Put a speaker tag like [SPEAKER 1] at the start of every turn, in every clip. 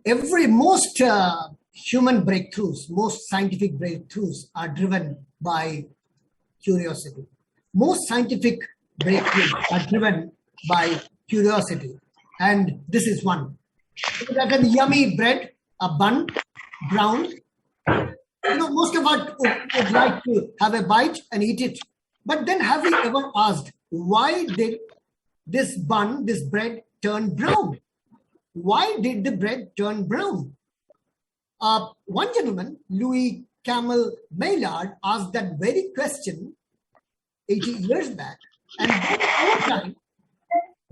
[SPEAKER 1] Most human breakthroughs, most scientific breakthroughs are driven by curiosity. Most scientific breakthroughs are driven by curiosity. And this is one. Like a yummy bread, a bun, brown. Most of us would like to have a bite and eat it. But then have we ever asked, why did this bun, this bread turn brown? Why did the bread turn brown? One gentleman, Louis Camel Maillard, asked that very question 80 years back. And over time,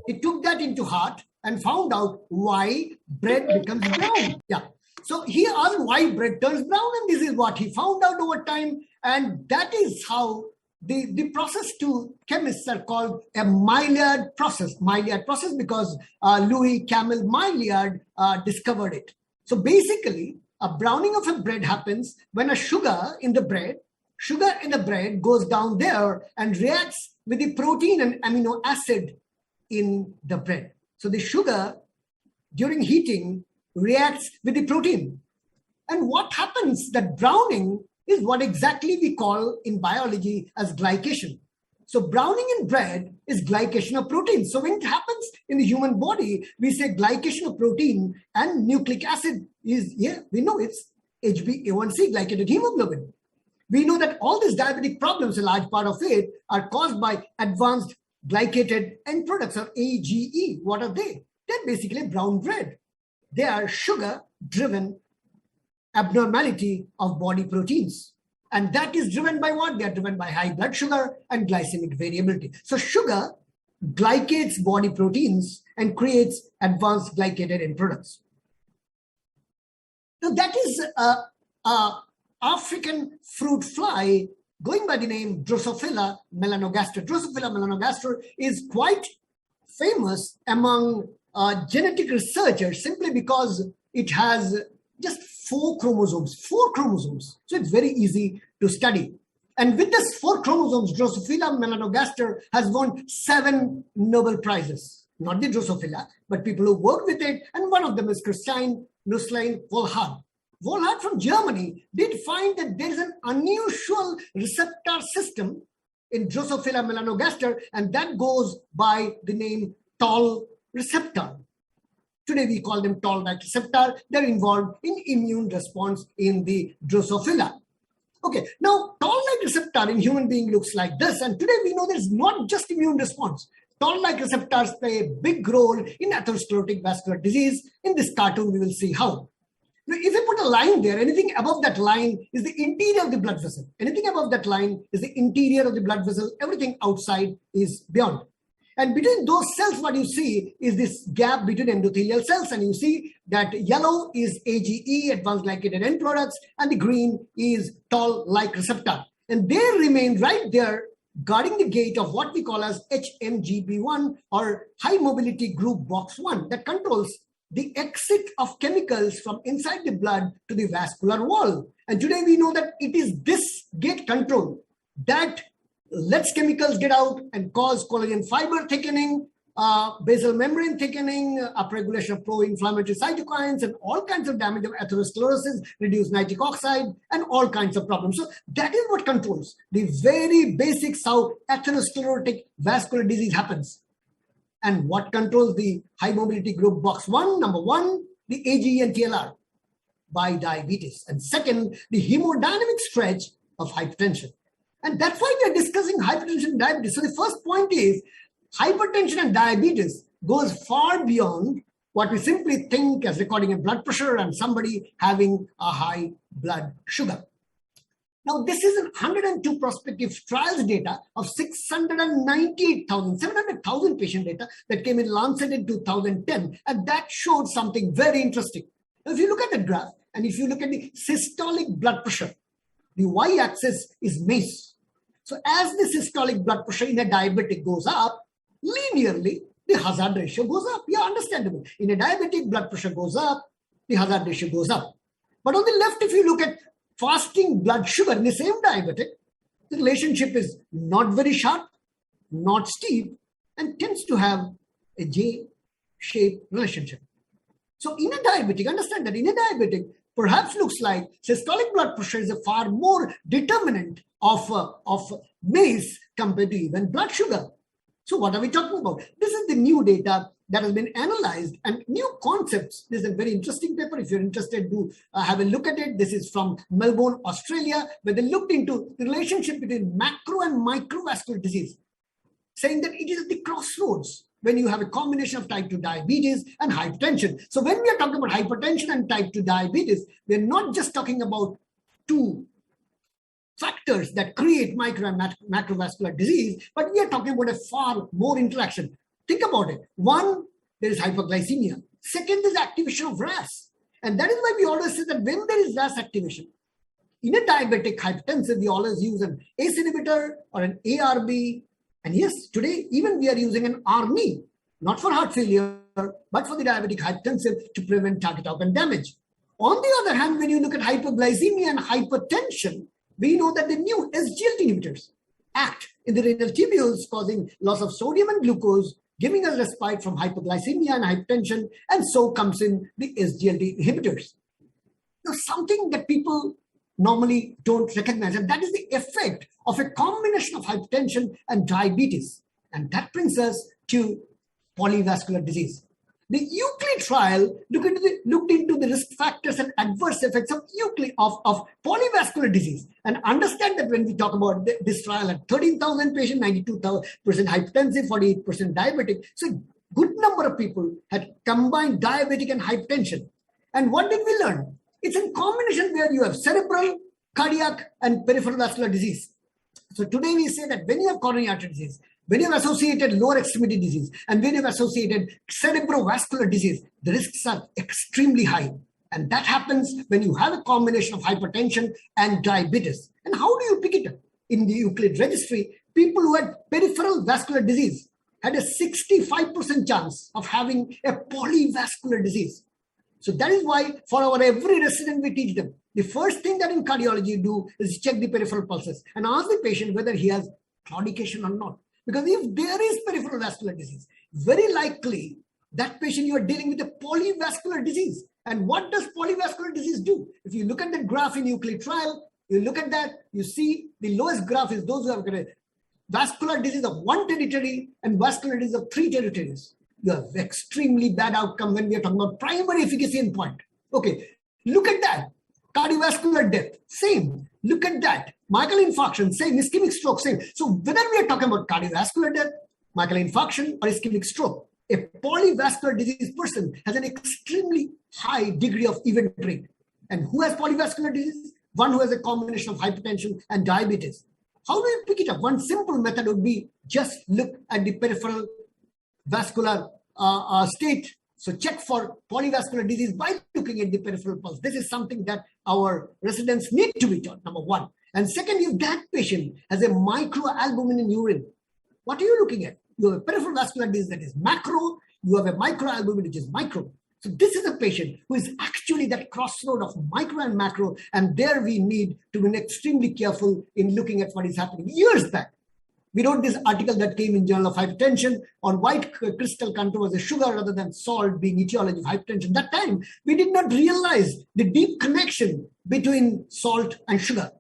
[SPEAKER 1] he took that into heart and found out why bread becomes brown. Yeah. So he asked why bread turns brown, and this is what he found out over time. And that is how the process to chemists are called a Maillard process. Maillard process because Louis Camel Maillard discovered it. So basically, a browning of a bread happens when a sugar in the bread goes down there and reacts with the protein and amino acid in the bread. So the sugar during heating reacts with the protein. And what happens, that browning is what exactly we call in biology as glycation. So browning in bread is glycation of protein. So when it happens in the human body, we say glycation of protein and nucleic acid is, we know it's HbA1c, glycated hemoglobin. We know that all these diabetic problems, a large part of it, are caused by advanced glycated end products, or AGE. What are they? They're basically brown bread. They are sugar-driven abnormality of body proteins. And that is driven by what? They are driven by high blood sugar and glycemic variability. So sugar glycates body proteins and creates advanced glycated end products. Now that is African fruit fly going by the name Drosophila melanogaster. Drosophila melanogaster is quite famous among genetic researchers simply because it has just 4 chromosomes. So it's very easy to study. And with this 4 chromosomes, Drosophila melanogaster has won 7 Nobel Prizes. Not the Drosophila, but people who worked with it. And one of them is Christine Nusslein Volhard. Volhard from Germany did find that there is an unusual receptor system in Drosophila melanogaster, and that goes by the name Toll receptor. Today we call them toll-like receptor. They're involved in immune response in the Drosophila. Okay, now toll-like receptor in human being looks like this, and today we know there's not just immune response. Toll-like receptors play a big role in atherosclerotic vascular disease. In this cartoon, we will see how. Now, if you put a line there, anything above that line is the interior of the blood vessel. Anything above that line is the interior of the blood vessel. Everything outside is beyond. And between those cells, what you see is this gap between endothelial cells. And you see that yellow is AGE, advanced glycated end products, and the green is toll-like receptor. And they remain right there guarding the gate of what we call as HMGB1, or high mobility group box 1, that controls the exit of chemicals from inside the blood to the vascular wall. And today we know that it is this gate control that lets chemicals get out and cause collagen fiber thickening, basal membrane thickening, upregulation of pro-inflammatory cytokines, and all kinds of damage of atherosclerosis, reduced nitric oxide, and all kinds of problems. So that is what controls the very basics how atherosclerotic vascular disease happens. And what controls the high mobility group box 1? Number 1, the AGE and TLR by diabetes. And second, the hemodynamic stretch of hypertension. And that's why we're discussing hypertension and diabetes. So the first point is hypertension and diabetes goes far beyond what we simply think as recording a blood pressure and somebody having a high blood sugar. Now, this is 102 prospective trials data of 700,000 patient data that came in Lancet in 2010. And that showed something very interesting. Now, if you look at the graph and if you look at the systolic blood pressure, the y-axis is MACE. So as the systolic blood pressure in a diabetic goes up, linearly, the hazard ratio goes up. Yeah, understandable. In a diabetic, blood pressure goes up, the hazard ratio goes up. But on the left, if you look at fasting blood sugar in the same diabetic, the relationship is not very sharp, not steep, and tends to have a J-shaped relationship. So in a diabetic, understand that in a diabetic, perhaps looks like systolic blood pressure is a far more determinant of MACE compared to even blood sugar. So what are we talking about? This is the new data that has been analyzed and new concepts. This is a very interesting paper. If you're interested, do have a look at it. This is from Melbourne, Australia, where they looked into the relationship between macro and microvascular disease, saying that it is at the crossroads when you have a combination of type 2 diabetes and hypertension. So when we are talking about hypertension and type 2 diabetes, we're not just talking about two factors that create micro and macrovascular disease, but we are talking about a far more interaction. Think about it. One, there is hyperglycemia. Second is activation of RAS. And that is why we always say that when there is RAS activation, in a diabetic hypertensive, we always use an ACE inhibitor or an ARB. And yes, today, even we are using an ARNI, not for heart failure, but for the diabetic hypertensive to prevent target organ damage. On the other hand, when you look at hyperglycemia and hypertension, we know that the new SGLT inhibitors act in the renal tubules, causing loss of sodium and glucose, giving us respite from hyperglycemia and hypertension, and so comes in the SGLT inhibitors. Now, something that people normally don't recognize, and that is the effect of a combination of hypertension and diabetes. And that brings us to polyvascular disease. The Euclid trial looked into the risk factors and adverse effects of polyvascular disease. And understand that when we talk about this trial at 13,000 patients, 92% hypertensive, 48% diabetic. So a good number of people had combined diabetic and hypertension. And what did we learn? It's a combination where you have cerebral, cardiac, and peripheral vascular disease. So today we say that when you have coronary artery disease, when you have associated lower extremity disease, and when you have associated cerebrovascular disease, the risks are extremely high. And that happens when you have a combination of hypertension and diabetes. And how do you pick it up? In the Euclid registry, people who had peripheral vascular disease had a 65% chance of having a polyvascular disease. So that is why for our every resident, we teach them. The first thing that in cardiology you do is check the peripheral pulses and ask the patient whether he has claudication or not. Because if there is peripheral vascular disease, very likely that patient you are dealing with a polyvascular disease. And what does polyvascular disease do? If you look at the graph in Euclid trial, you look at that, you see the lowest graph is those who have got a vascular disease of one territory and vascular disease of three territories. You have extremely bad outcome when we are talking about primary efficacy endpoint. Okay, look at that. Cardiovascular death, same. Look at that. Myocardial infarction, same. Ischemic stroke, same. So whether we are talking about cardiovascular death, myocardial infarction, or ischemic stroke, a polyvascular disease person has an extremely high degree of event rate. And who has polyvascular disease? One who has a combination of hypertension and diabetes. How do you pick it up? One simple method would be just look at the peripheral vascular state. So check for polyvascular disease by looking at the peripheral pulse. This is something that our residents need to be taught, number one. And second, if that patient has a microalbumin in urine, what are you looking at? You have a peripheral vascular disease that is macro, you have a microalbumin which is micro. So this is a patient who is actually that crossroad of micro and macro, and there we need to be extremely careful in looking at what is happening. Years back, we wrote this article that came in Journal of Hypertension on white crystal control as a sugar rather than salt being etiology of hypertension. That time, we did not realize the deep connection between salt and sugar.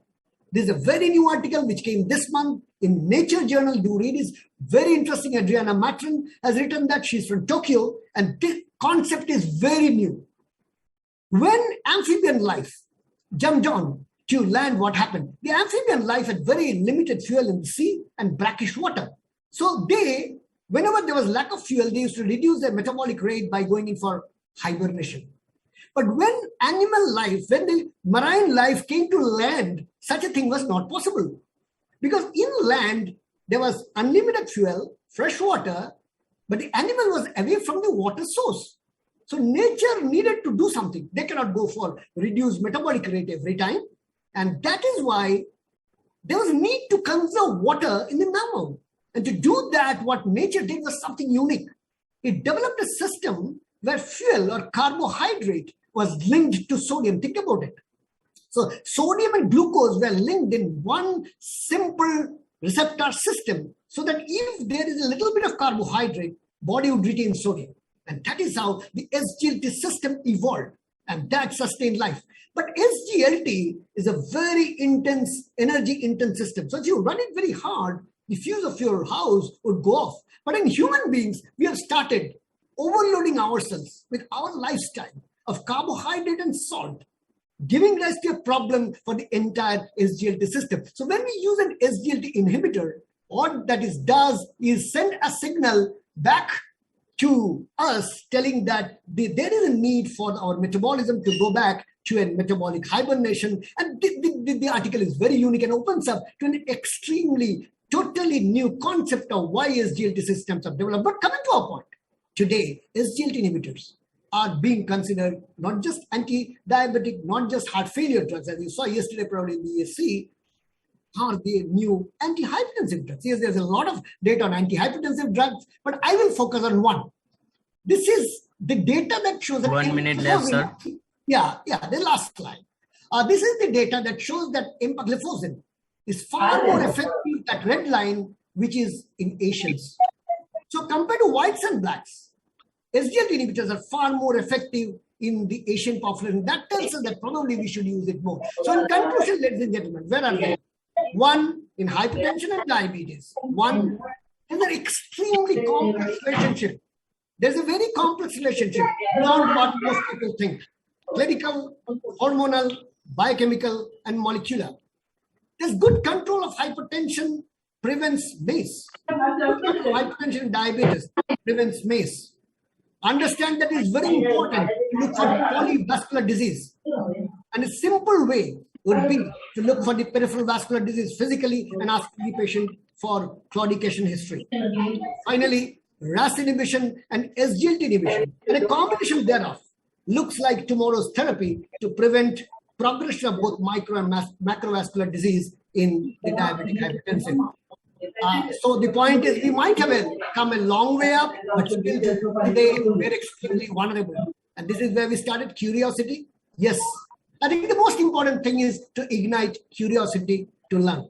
[SPEAKER 1] This is a very new article which came this month in Nature Journal. Do read. It's very interesting. Adriana Matron has written that. She's from Tokyo, and this concept is very new. When amphibian life jumped on to land, what happened? The amphibian life had very limited fuel in the sea and brackish water. So they, whenever there was lack of fuel, they used to reduce their metabolic rate by going in for hibernation. But when animal life, when the marine life came to land, such a thing was not possible. Because inland, there was unlimited fuel, fresh water, but the animal was away from the water source. So nature needed to do something. They cannot go for reduced metabolic rate every time. And that is why there was need to conserve water in the mammal. And to do that, what nature did was something unique. It developed a system where fuel or carbohydrate was linked to sodium. Think about it. So sodium and glucose were linked in one simple receptor system so that if there is a little bit of carbohydrate, body would retain sodium. And that is how the SGLT system evolved, and that sustained life. But SGLT is a very intense, energy-intense system. So if you run it very hard, the fuse of your house would go off. But in human beings, we have started overloading ourselves with our lifestyle of carbohydrate and salt, giving rise to a problem for the entire SGLT system. So when we use an SGLT inhibitor, what that does is send a signal back to us telling that there is a need for our metabolism to go back to a metabolic hibernation. And the article is very unique and opens up to an extremely, totally new concept of why SGLT systems are developed. But coming to our point, today, SGLT inhibitors are being considered not just anti-diabetic, not just heart failure drugs, as you saw yesterday probably in the ESC, are the new anti-hypertensive drugs. Yes, there's a lot of data on anti-hypertensive drugs, but I will focus on one. This is the data that shows that
[SPEAKER 2] 1 minute left, sir.
[SPEAKER 1] Yeah, the last slide. This is the data that shows that empagliflozin is far more effective, that red line, which is in Asians. So compared to whites and blacks, SGLT inhibitors are far more effective in the Asian population. That tells us that probably we should use it more. So in conclusion, ladies and gentlemen, where are we? One, in hypertension and diabetes. One, is an extremely complex relationship. There's a very complex relationship beyond what most people think. Clinical, hormonal, biochemical, and molecular. There's good control of hypertension prevents MACE. Hypertension and diabetes prevents MACE. Understand that it's very important to look for polyvascular disease. And a simple way would be to look for the peripheral vascular disease physically and ask the patient for claudication history. Finally, RAS inhibition and SGLT inhibition, and a combination thereof, looks like tomorrow's therapy to prevent progression of both micro and macrovascular disease in the diabetic hypertensive. So the point is, we might have come a long way up, but still today we're extremely vulnerable. And this is where we started curiosity. Yes, I think the most important thing is to ignite curiosity to learn.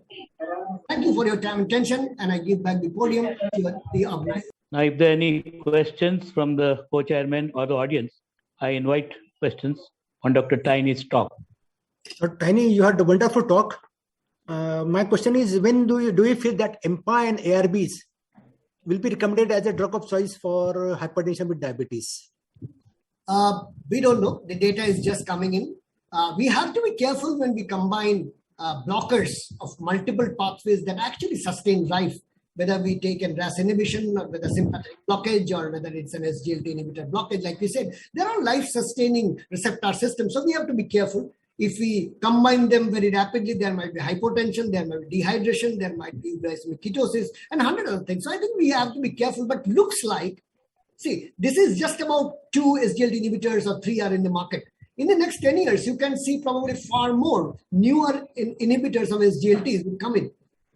[SPEAKER 1] Thank you for your time and attention, and I give back the podium to the organizer.
[SPEAKER 3] Now, if there are any questions from the co-chairman or the audience, I invite questions on Dr. Tiny's talk.
[SPEAKER 4] So, Tiny, you had a wonderful talk. My question is, when do you feel that EMPA and ARBs will be recommended as a drug of choice for hypertension with diabetes?
[SPEAKER 1] We don't know. The data is just coming in. We have to be careful when we combine blockers of multiple pathways that actually sustain life, whether we take a RAS inhibition or whether sympathetic blockage or whether it's an SGLT inhibitor blockage. Like we said, there are life-sustaining receptor systems. So we have to be careful. If we combine them very rapidly, there might be hypotension, there might be dehydration, there might be glycemic ketosis, and 100 other things. So I think we have to be careful, but looks like, see, this is just about 2 SGLT inhibitors or 3 are in the market. In the next 10 years, you can see probably far more newer inhibitors of SGLTs will come in.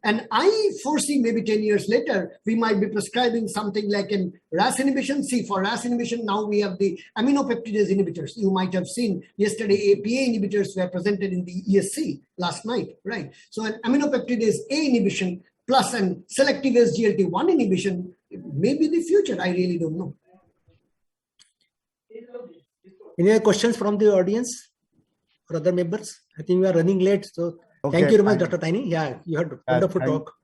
[SPEAKER 1] And I foresee maybe 10 years later, we might be prescribing something like an RAS inhibition. See, for RAS inhibition, now we have the aminopeptidase inhibitors. You might have seen yesterday APA inhibitors were presented in the ESC last night, right? So an aminopeptidase A inhibition plus an selective SGLT1 inhibition may be the future. I really don't know.
[SPEAKER 4] Any other questions from the audience or other members? I think we are running late. So thank you very much, Dr. Tiny. Yeah, you had a wonderful talk.